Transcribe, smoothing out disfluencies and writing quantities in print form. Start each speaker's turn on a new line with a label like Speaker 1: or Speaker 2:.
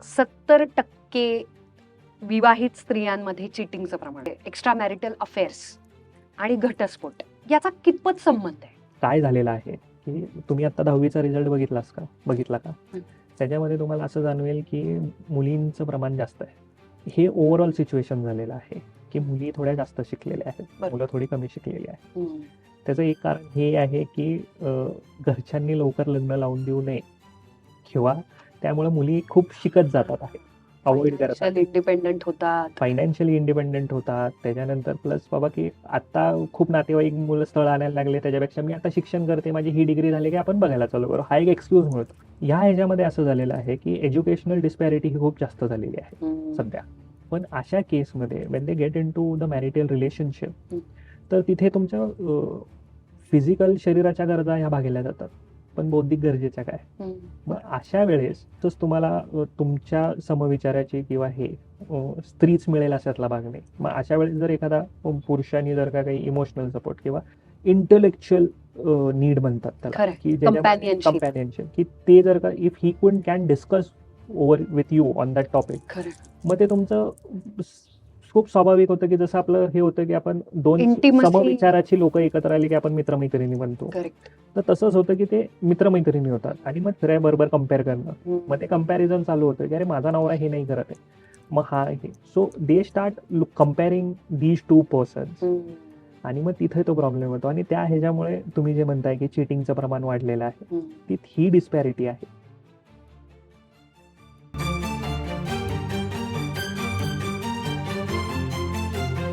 Speaker 1: 70% विवाहित स्त्रियांमध्ये चिटिंगचं प्रमाण आहे. एक्स्ट्रा मॅरिटल अफेअर्स आणि घटस्फोट याचा कितपत संबंध आहे?
Speaker 2: काय झालेलं आहे की तुम्ही आता 10वीचा रिझल्ट बघितला का? त्याच्यामध्ये तुम्हाला असं जाणवेल की मुलींचं प्रमाण जास्त आहे. हे ओव्हरऑल सिच्युएशन झालेलं आहे की मुली थोड्या जास्त शिकलेल्या आहेत, मुलं थोडी कमी शिकलेली आहेत. त्याचं एक कारण हे आहे की घरच्यांनी लवकर लग्न लावून देऊ नये किंवा त्यामुळे मुली खूप शिकत जातात आहेत, अवॉइड करतात,
Speaker 1: इंडिपेंडंट होतात,
Speaker 2: फायनान्शियली इंडिपेंडंट होतात. त्याच्यानंतर प्लस बाबा की आता खूप नातेवाईक मुलं स्थळ आणायला लागले, त्याच्यापेक्षा मी आता शिक्षण करते, माझी ही डिग्री झाली की आपण बघायला चालू करू, हा एक एक्सक्यूज मिळतो. या ह्याच्यामध्ये असं झालेलं आहे की एज्युकेशनल डिस्पॅरिटी ही खूप जास्त झालेली आहे सध्या. पण अशा केसमध्ये when they get into the marital relationship, तर तिथे तुमच्या फिजिकल शरीराच्या गरजा ह्या भागल्या जातात, पण बौद्धिक गरजेच्या काय? मग अशा वेळेस तुम्हाला तुमच्या समविचाराची किंवा हे स्त्रीच मिळेल अशातला भाग नाही. मग अशा वेळेस जर एखादा पुरुषांनी जर का काही इमोशनल सपोर्ट किंवा इंटेलेक्च्युअल नीड म्हणतात त्याला, की कंपॅनियनशिप, की ते जर का if he can discuss over with you on that topic, मग ते तुमचं खूप स्वाभाविक होतं की जसं आपलं हे होतं की आपण दोन समविचाराची लोक एकत्र आली की आपण मित्रमैत्रिणी बनतो, तर तसंच होतं की ते मित्रमैत्रिणी होतात आणि मग बरोबर कम्पेअर करणं, मग ते कम्पॅरिझन चालू होतं की अरे माझा नवरा हे नाही करत आहे, मग हा हे. So they start comparing these two persons, आणि मग तिथे तो प्रॉब्लेम होतो. आणि त्या ह्याच्यामुळे तुम्ही जे म्हणताय की चिटिंगचं प्रमाण वाढलेलं आहे, ही डिस्पॅरिटी आहे.